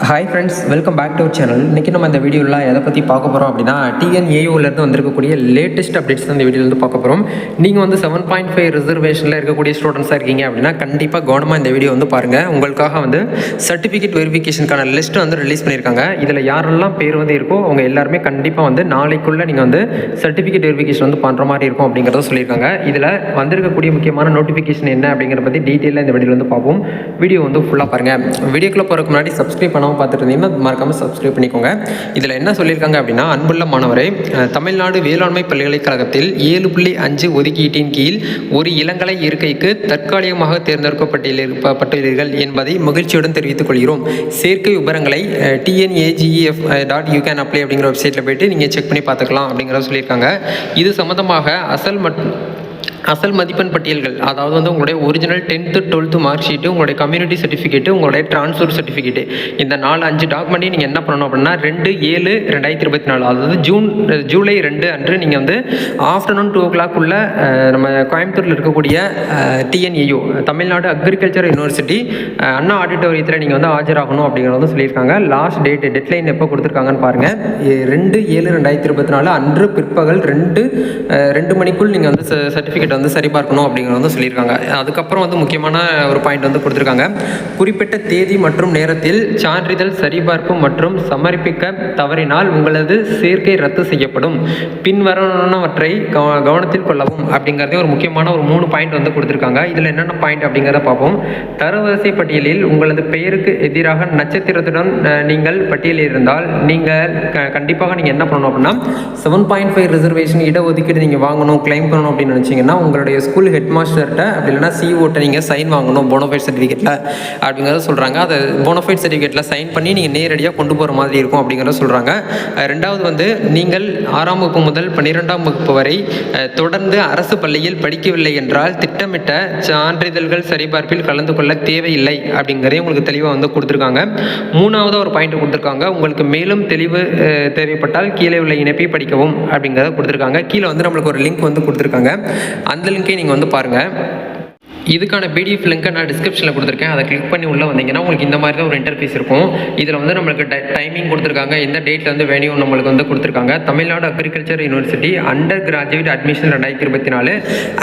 Hi friends, welcome back to our channel. இன்றைக்கி நம்ம இந்த வீடியோவில் எதை பற்றி பார்க்க போகிறோம் அப்படின்னா டிஎன்ஏயூலேருந்து வந்திருக்கக்கூடிய லேட்டஸ்ட் அப்டேட்ஸ் தான் இந்த வீடியோவில் பார்க்க போகிறோம். நீங்கள் 7.5 ரிசர்வேஷனில் இருக்கக்கூடிய ஸ்டூடெண்ட்ஸாக இருக்கீங்க அப்படின்னா கண்டிப்பாக கவனமாக இந்த வீடியோ பாருங்கள். உங்களுக்காக சர்டிஃபிகேட் வெரிஃபிகேஷனுக்கான லிஸ்ட்டு ரிலீஸ் பண்ணியிருக்காங்க. இதில் யாரெல்லாம் பேர் இருக்கோ அவங்க எல்லாருமே கண்டிப்பாக நாளைக்குள்ளே நீங்கள் சர்டிஃபிகேட் வெரிஃபிகேஷன் பண்ணுற மாதிரி இருக்கும் அப்படிங்கிறத சொல்லியிருக்காங்க. இதில் வந்திருக்கக்கூடிய முக்கியமான நோட்டிஃபிகேஷன் என்ன அப்படிங்கிறத பற்றி டீட்டெயிலாக இந்த வீடியோவில் பார்ப்போம். வீடியோ ஃபுல்லாக பாருங்கள். வீடியோக்குள்ளே போகிறதுக்கு முன்னாடி சப்ஸ்கிரைப் பண்ணாமல் பார்த்துட்டு இருந்தீங்கன்னா மறக்காமல் சப்ஸ்கிரைப் பண்ணிக்கோங்க. இதில் என்ன சொல்லியிருக்காங்க அப்படின்னா, அன்புள்ள மாணவரை, தமிழ்நாடு வேளாண்மை பல்கலைக்கழகத்தில் 7.5 ஒதுக்கீட்டின் கீழ் ஒரு இளங்கலை இருக்கைக்கு தற்காலிகமாக தேர்ந்தெடுக்கப்பட்டுள்ளீர்கள் என்பதை மகிழ்ச்சியுடன் தெரிவித்துக் கொள்கிறோம். சேர்க்கை விவரங்களை TNAGEF.UCAN அப்படிங்கிற வெப்சைட்டில் போய்ட்டு நீங்கள் செக் பண்ணி பார்த்துக்கலாம் அப்படிங்கிறத சொல்லியிருக்காங்க. இது சம்மந்தமாக அசல் மதிப்பெண் பட்டியல்கள், அதாவது உங்களுடைய original 10th 12th mark sheet, உங்களுடைய கம்யூனிட்டி சர்டிஃபிகேட்டு, உங்களுடைய ட்ரான்ஸ்ஃபர் சர்டிஃபிகேட்டு, இந்த 4-5 டாக்குமெண்ட்டையும் நீங்கள் என்ன பண்ணணும் அப்படின்னா 2/7/2024 அதாவது ஜூலை 2 அன்று நீங்கள் ஆஃப்டர்நூன் 2 o'clock நம்ம கோயம்புத்தூரில் இருக்கக்கூடிய TNAU தமிழ்நாடு அக்ரிகல்ச்சர் யூனிவர்சிட்டி அண்ணா ஆடிட்டோரியத்தில் நீங்கள் ஆஜராகணும் அப்படிங்கிறத சொல்லியிருக்காங்க. லாஸ்ட் டெட்லைன் எப்போ கொடுத்துருக்காங்கன்னு பாருங்கள். 2/7/2024 அன்று பிற்பகல் 2 மணிக்குள் நீங்கள் சர்டிஃபிகேட் சரிபார்க்கணும் அப்படிங்கிறத சொல்லியிருக்காங்க. அதுக்கப்புறம் முக்கியமான ஒரு பாயிண்ட் கொடுத்துருக்காங்க. குறிப்பிட்ட தேதி மற்றும் நேரத்தில் சான்றிதழ் சரிபார்ப்பு மற்றும் சமர்ப்பிக்க தவறினால் உங்களது சேர்க்கை ரத்து செய்யப்படும். பின்வருவனவற்றை கவனத்தில் கொள்ளவும் அப்படிங்கிறதே ஒரு முக்கியமான ஒரு 3 பாயிண்ட் கொடுத்துருக்காங்க. இதில் என்னென்ன பாயிண்ட் அப்படிங்கிறத பார்ப்போம். தரவரிசை பட்டியலில் உங்களது பெயருக்கு எதிராக நட்சத்திரத்துடன் நீங்கள் பட்டியலில் இருந்தால் நீங்கள் கண்டிப்பாக நீங்கள் என்ன பண்ணணும் அப்படின்னா 7.5 ரிசர்வேஷன் இடஒதுக்கீடு நீங்கள் வாங்கணும், கிளைம் பண்ணணும் அப்படின்னு நினச்சிங்கன்னா உங்களுடைய ஸ்கூல் ஹெட் மாஸ்டர்கிட்ட அப்படி இல்லைனா சிஓட்ட நீங்கள் சைன் வாங்கணும் போனோஃபைட் சர்டிஃபிகேட்டில் அப்படிங்கிறத சொல்கிறாங்க. அதை போனோஃபைட் சர்டிஃபிகேட்டில் சைன் பண்ணி நீங்கள் நேரடியாக கொண்டு போகிற மாதிரி இருக்கும் அப்படிங்கிறத சொல்கிறாங்க. ரெண்டாவது நீங்கள் 6ஆம் வகுப்பு முதல் 12ஆம் வகுப்பு வரை தொடர்ந்து அரசு பள்ளியில் படிக்கவில்லை என்றால் திட்டமிட்ட சான்றிதழ்கள் சரிபார்ப்பில் கலந்து கொள்ள தேவையில்லை அப்படிங்கிறதே உங்களுக்கு தெளிவாக கொடுத்துருக்காங்க. 3வது ஒரு பாயிண்ட் கொடுத்துருக்காங்க. உங்களுக்கு மேலும் தெளிவு தேவைப்பட்டால் கீழே உள்ள இணைப்பை படிக்கவும் அப்படிங்கிறத கொடுத்துருக்காங்க. கீழே நம்மளுக்கு ஒரு லிங்க் கொடுத்துருக்காங்க. அந்த லிங்கை நீங்கள் பாருங்கள். இதுக்கான PDF லிங்கை நான் டிஸ்கிரிப்ஷனில் கொடுத்துருக்கேன். அதை கிளிக் பண்ணி உள்ளே வந்தீங்கன்னா உங்களுக்கு இந்த மாதிரி தான் ஒரு இன்டர்ஃபேஸ் இருக்கும். இதில் நம்மளுக்கு டைமிங் கொடுத்துருக்காங்க, எந்த டேட்டில் வேணும் நம்மளுக்கு கொடுத்துருக்காங்க. Tamil Nadu agriculture university under graduate admission 2024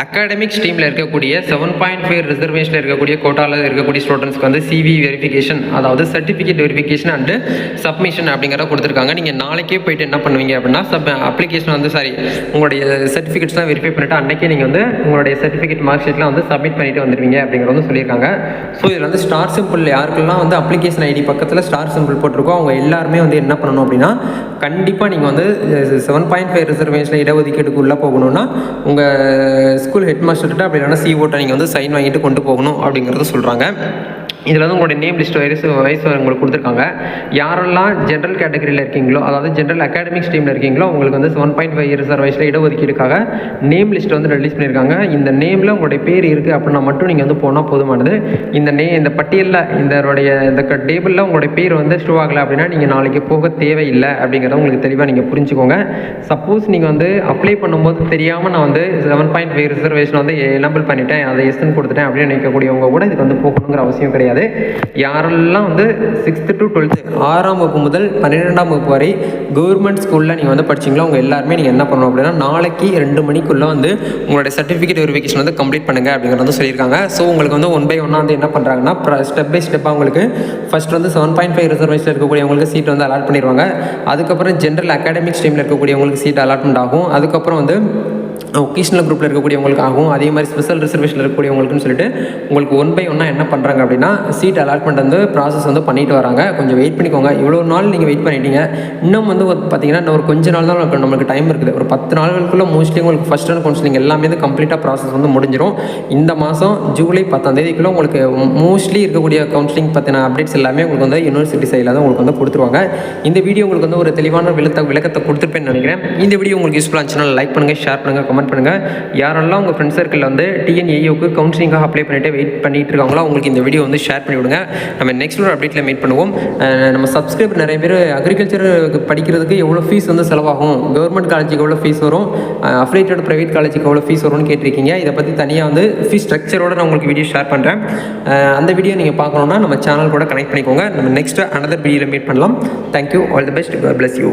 academic ஸ்ட்ரீமில் இருக்கக்கூடிய 7.5 ரிசர்வேஷனில் இருக்கக்கூடிய கோட்டாவில் இருக்கக்கூடிய ஸ்டூடெண்ட்ஸ்க்கு CV வெரிஃபிகேஷன், அதாவது சர்டிஃபிகேட் வெரிஃபிகேஷன் அண்டு சப்மிஷன் அப்படிங்கிறத கொடுத்துருக்காங்க. நீங்கள் நாளைக்கே போய்ட்டு என்ன பண்ணுவீங்க அப்படின்னா அப்ளிகேஷன் உங்களுடைய சர்டிஃபிகேட்ஸ்லாம் வெரிஃபை பண்ணிவிட்டு அன்றைக்கே நீங்கள் உங்களுடைய சர்டிஃபிகேட் மார்க் ஷீட்லாம் சப்மிட் பண்ணிட்டு வந்துடுவீங்க அப்படிங்கிறத சொல்லியிருக்காங்க. ஸோ இதில் ஸ்டார் சிம்பிள் யாருக்கெல்லாம் அப்ளிகேஷன் ஐடி பக்கத்தில் ஸ்டார் சிம்பிள் போட்டிருக்கோ அவங்க எல்லாருமே என்ன பண்ணணும் அப்படின்னா கண்டிப்பாக நீங்கள் 7.5 ரிசர்வேஷனில் இடஒதுக்கீடுக்கு உள்ளே போகணுன்னா உங்கள் ஸ்கூல் ஹெட் மாஸ்டர்கிட்ட அப்படி இல்லைனா சிஓட்ட நீங்கள் சைன் வாங்கிட்டு கொண்டு போகணும் அப்படிங்கிறத சொல்கிறாங்க. இதில் உங்களுடைய நேம் லிஸ்ட் வயசு உங்களுக்கு கொடுத்துருக்காங்க. யாரெல்லாம் ஜென்ரல் கேட்டகரியில் இருக்கீங்களோ, அதாவது ஜென்ரல் அகாடமிக் ஸ்ட்ரீமில் இருக்கீங்களோ உங்களுக்கு 7.5 ரிசர்வேஷனில் இடஒதுக்கீடுக்காக நேம் லிஸ்ட் ரிலீஸ் பண்ணியிருக்காங்க. இந்த நேமில் உங்களுடைய பேர் இருக்குது அப்படின்னா மட்டும் நீங்கள் போனால் போதுமானது. இந்த பட்டியலில் இந்த டேபிளில் உங்களுடைய பேர் ஷோ ஆகலை அப்படின்னா நீங்கள் நாளைக்கு போக தேவையில்லை அப்படிங்கிறத உங்களுக்கு தெளிவாக நீங்கள் புரிஞ்சுக்கோங்க. சப்போஸ் நீங்கள் அப்ளை பண்ணும்போது தெரியாமல் நான் 7.5 ரிசர்வேஷன் எனபிள் பண்ணிட்டேன், அதை எஸ்ன்னு கொடுத்துட்டேன் அப்படின்னு நினைக்கக்கூடியவங்க கூட இதுக்கு போகணுங்கிற அவசியம் கிடையாது. யாரெல்லாம் 6th to 12th 6ஆம் வகுப்பு முதல் 12ஆம் வகுப்பு வரை கவர்மெண்ட் ஸ்கூலில் நீங்கள் படிச்சிங்களோ அவங்க எல்லாருமே நீங்கள் என்ன பண்ணணும் அப்படின்னா நாளைக்கு 2 மணிக்குள்ளே உங்களுடைய சர்டிஃபிகேட் வெரிஃபிகேஷன் கம்ப்ளீட் பண்ணுங்கள் அப்படிங்கிறத சொல்லியிருக்காங்க. ஸோ உங்களுக்கு 1 by 1 என்ன பண்ணுறாங்கன்னா ஸ்டெப் பை ஸ்டெப்பாக உங்களுக்கு ஃபஸ்ட் 7.5 ரிசர்வேஷனில் இருக்கக்கூடியவங்களுக்கு சீட் அலாட் பண்ணிடுவாங்க. அதுக்கப்புறம் ஜென்ரல் அகாடமிக் ஸ்ட்ரீமில் இருக்கக்கூடியவங்களுக்கு சீட் அலாட்மெண்ட் ஆகும். அதுக்கப்புறம் ஒகேஷனல் குரூப்பில் இருக்கக்கூடியவங்களுக்கு ஆகும். அதே மாதிரி ஸ்பெஷல் ரிசர்வேஷனில் இருக்கக்கூடியவங்களுக்குன்னு சொல்லிட்டு உங்களுக்கு 1 by 1 என்ன பண்ணுறாங்க அப்படின்னா சீட் அலாட்மெண்ட் ப்ராசஸ் பண்ணிட்டு வராங்க. கொஞ்சம் வெயிட் பண்ணிக்கோங்க. இவ்வளோ நாள் நீங்கள் வெயிட் பண்ணிட்டீங்க. இன்னும் பார்த்தீங்கன்னா இன்னும் ஒரு கொஞ்ச நாள் தான் நம்மளுக்கு டைம் இருக்குது. ஒரு 10 நாளுக்குள்ளே மோஸ்ட்லி உங்களுக்கு ஃபஸ்ட் ரவுண்ட் கவுன்சிலிங் எல்லாமே கம்ப்ளீட்டாக ப்ராசஸ் முடிஞ்சிடும். இந்த மாதம் ஜூலை 10ஆம் தேதிக்குள்ளே உங்களுக்கு மோஸ்ட்லி இருக்கக்கூடிய கவுன்சிலிங் பற்றின அப்டேட்ஸ் எல்லாமே உங்களுக்கு யூனிவர்சிட்டி சைடில் தான் உங்களுக்கு கொடுத்துருவாங்க. இந்த வீடியோ உங்களுக்கு ஒரு தெளிவான விளக்கத்தை கொடுத்துருப்பேன்னு நினைக்கிறேன். இந்த வீடியோ உங்களுக்கு யூஸ்ஃபுல்லாக இருந்துச்சுன்னா லைக் பண்ணுங்கள், ஷேர் பண்ணுங்கள், கமெண்ட் பண்ணுங்கள். யாரெல்லாம் உங்கள் ஃப்ரெண்ட்ஸ் சர்க்கிளில் வந்து டிஎன்ஏயுக்கு கவுன்சிலிங்காக அப்ளை பண்ணிட்டு வெயிட் பண்ணிட்டு இருக்காங்களோ அவங்களுக்கு இந்த வீடியோ வந்து ஷேர் பண்ணி விடுங்க. நம்ம நெக்ஸ்ட் ஒரு அப்டேட்டில் மீட் பண்ணுவோம். நம்ம சப்ஸ்கிரைபர் நிறைய பேர் அக்ரிகல்ச்சர் படிக்கிறதுக்கு எவ்வளோ ஃபீஸ் வந்து செலவாகும், கவர்மெண்ட் காலேஜுக்கு எவ்வளோ ஃபீஸ் வரும், அஃபிலியேட்டட் ப்ரைவேட் காலேஜுக்கு எவ்வளோ ஃபீஸ் வரும்னு கேட்டிருக்கீங்க. இதை பற்றி தனியாக வந்து ஃபீஸ் ஸ்ட்ரக்சரோட நான் உங்களுக்கு வீடியோ ஷேர் பண்ணுறேன். அந்த வீடியோ நீங்கள் பார்க்கணுன்னா நம்ம சேனல் கூட கனெக்ட் பண்ணிக்கோங்க. நம்ம நெக்ஸ்ட்டு அனதர் வீடியோவில் மீட் பண்ணலாம். Thank you. All the best. God bless you.